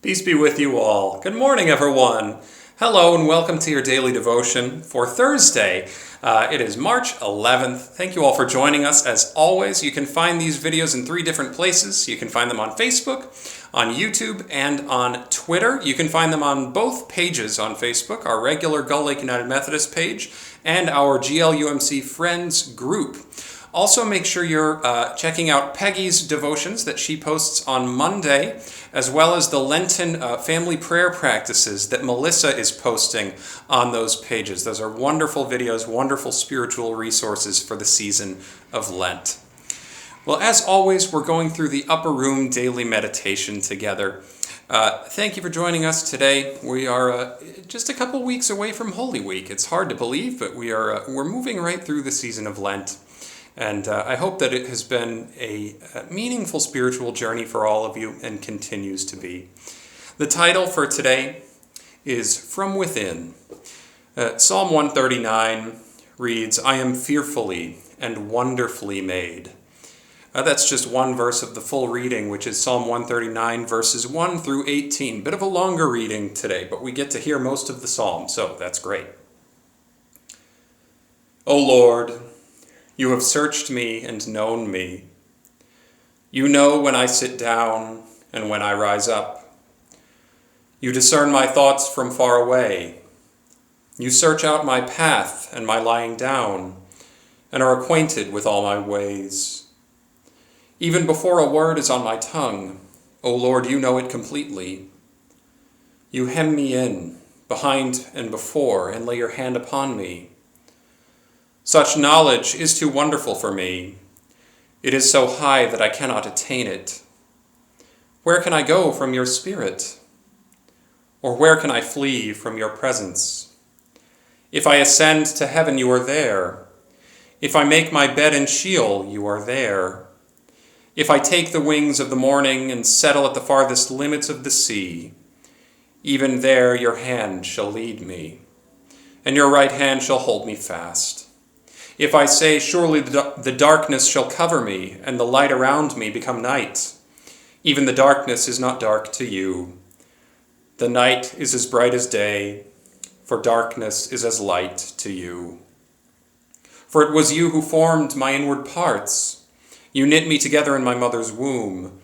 Peace be with you all. Good morning, everyone. Hello, and welcome to your daily devotion for Thursday. It is March 11th. Thank you all for joining us. As always, you can find these videos in 3 different places. You can find them on Facebook, on YouTube, and on Twitter. You can find them on both pages on Facebook, our regular Gull Lake United Methodist page, and our GLUMC Friends group. Also, make sure you're checking out Peggy's devotions that she posts on Monday, as well as the Lenten family prayer practices that Melissa is posting on those pages. Those are wonderful videos, wonderful spiritual resources for the season of Lent. Well, as always, we're going through the Upper Room Daily Meditation together. Thank you for joining us today. We are just a couple weeks away from Holy Week. It's hard to believe, but we're moving right through the season of Lent. And I hope that it has been a meaningful spiritual journey for all of you and continues to be. The title for today is From Within. Psalm 139 reads, I am fearfully and wonderfully made. That's just one verse of the full reading, which is Psalm 139, verses 1 through 18. Bit of a longer reading today, but we get to hear most of the psalm, so that's great. O Lord, you have searched me and known me. You know when I sit down and when I rise up. You discern my thoughts from far away. You search out my path and my lying down, and are acquainted with all my ways. Even before a word is on my tongue, O Lord, you know it completely. You hem me in, behind and before, and lay your hand upon me. Such knowledge is too wonderful for me. It is so high that I cannot attain it. Where can I go from your spirit? Or where can I flee from your presence? If I ascend to heaven, you are there. If I make my bed in Sheol, you are there. If I take the wings of the morning and settle at the farthest limits of the sea, even there your hand shall lead me, and your right hand shall hold me fast. If I say, surely the darkness shall cover me, and the light around me become night, even the darkness is not dark to you. The night is as bright as day, for darkness is as light to you. For it was you who formed my inward parts. You knit me together in my mother's womb.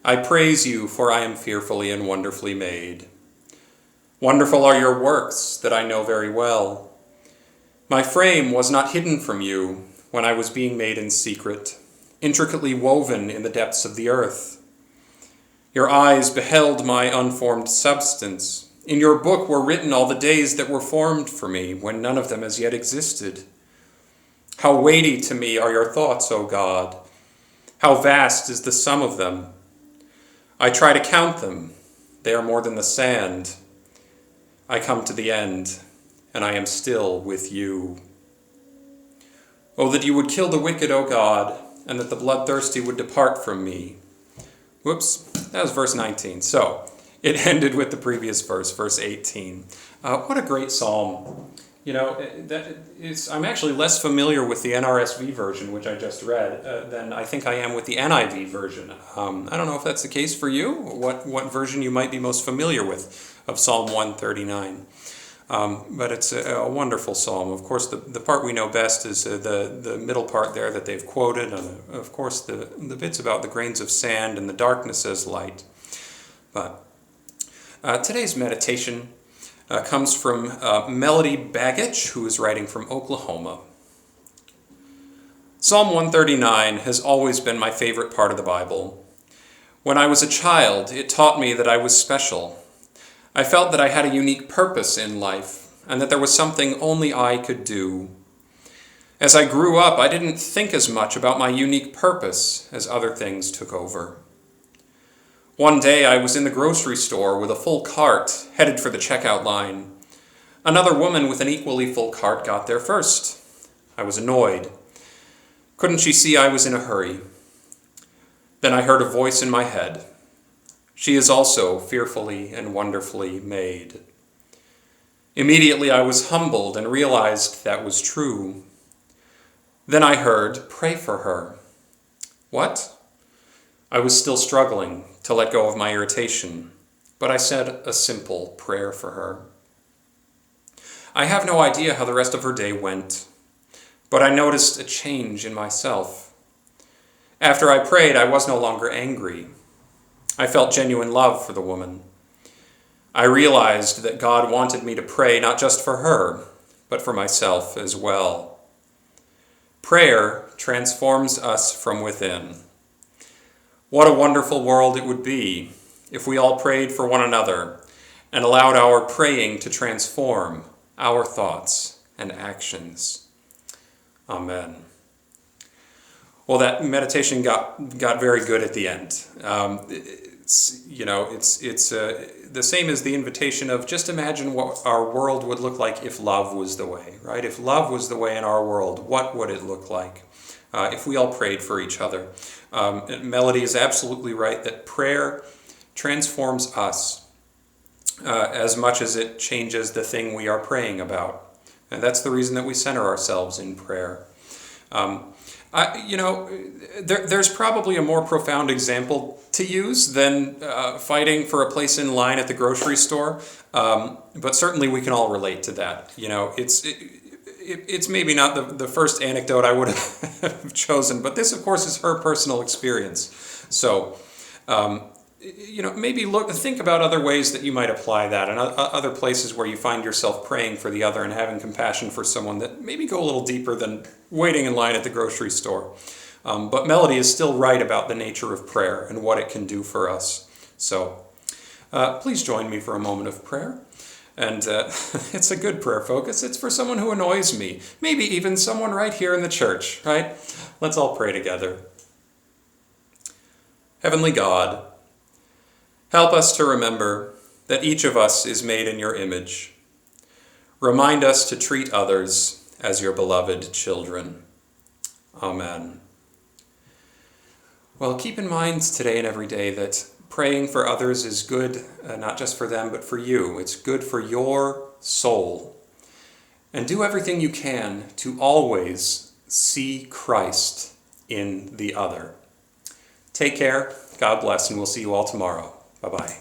I praise you, for I am fearfully and wonderfully made. Wonderful are your works that I know very well. My frame was not hidden from you when I was being made in secret, intricately woven in the depths of the earth. Your eyes beheld my unformed substance. In your book were written all the days that were formed for me, when none of them as yet existed. How weighty to me are your thoughts, O God! How vast is the sum of them! I try to count them. They are more than the sand. I come to the end, and I am still with you. Oh, that you would kill the wicked, O God, and that the bloodthirsty would depart from me. Whoops, that was verse 19. So, it ended with the previous verse, verse 18. What a great psalm. You know, I'm actually less familiar with the NRSV version, which I just read, than I think I am with the NIV version. I don't know if that's the case for you, what version you might be most familiar with of Psalm 139. But it's a wonderful psalm. Of course, the part we know best is the middle part there that they've quoted, and of course the bits about the grains of sand and the darkness as light. But today's meditation comes from Melody Baggich, who is writing from Oklahoma. Psalm 139 has always been my favorite part of the Bible. When I was a child, it taught me that I was special. I felt that I had a unique purpose in life, and that there was something only I could do. As I grew up, I didn't think as much about my unique purpose as other things took over. One day I was in the grocery store with a full cart, headed for the checkout line. Another woman with an equally full cart got there first. I was annoyed. Couldn't she see I was in a hurry? Then I heard a voice in my head. She is also fearfully and wonderfully made. Immediately I was humbled and realized that was true. Then I heard, pray for her. What? I was still struggling to let go of my irritation, but I said a simple prayer for her. I have no idea how the rest of her day went, but I noticed a change in myself. After I prayed, I was no longer angry. I felt genuine love for the woman. I realized that God wanted me to pray not just for her, but for myself as well. Prayer transforms us from within. What a wonderful world it would be if we all prayed for one another and allowed our praying to transform our thoughts and actions. Amen. Well, that meditation got very good at the end. It's the same as the invitation of just imagine what our world would look like if love was the way, right? If love was the way in our world, what would it look like if we all prayed for each other? Melody is absolutely right that prayer transforms us as much as it changes the thing we are praying about. And that's the reason that we center ourselves in prayer. There's probably a more profound example to use than fighting for a place in line at the grocery store, but certainly we can all relate to that. It's maybe not the first anecdote I would have chosen, but this, of course, is her personal experience. So, maybe think about other ways that you might apply that, and other places where you find yourself praying for the other and having compassion for someone that maybe go a little deeper than waiting in line at the grocery store. But Melody is still right about the nature of prayer and what it can do for us. So please join me for a moment of prayer. And it's a good prayer focus. It's for someone who annoys me, maybe even someone right here in the church, right? Let's all pray together. Heavenly God, help us to remember that each of us is made in your image. Remind us to treat others as your beloved children. Amen. Well, keep in mind today and every day that praying for others is good, not just for them, but for you. It's good for your soul. And do everything you can to always see Christ in the other. Take care, God bless, and we'll see you all tomorrow. Bye-bye.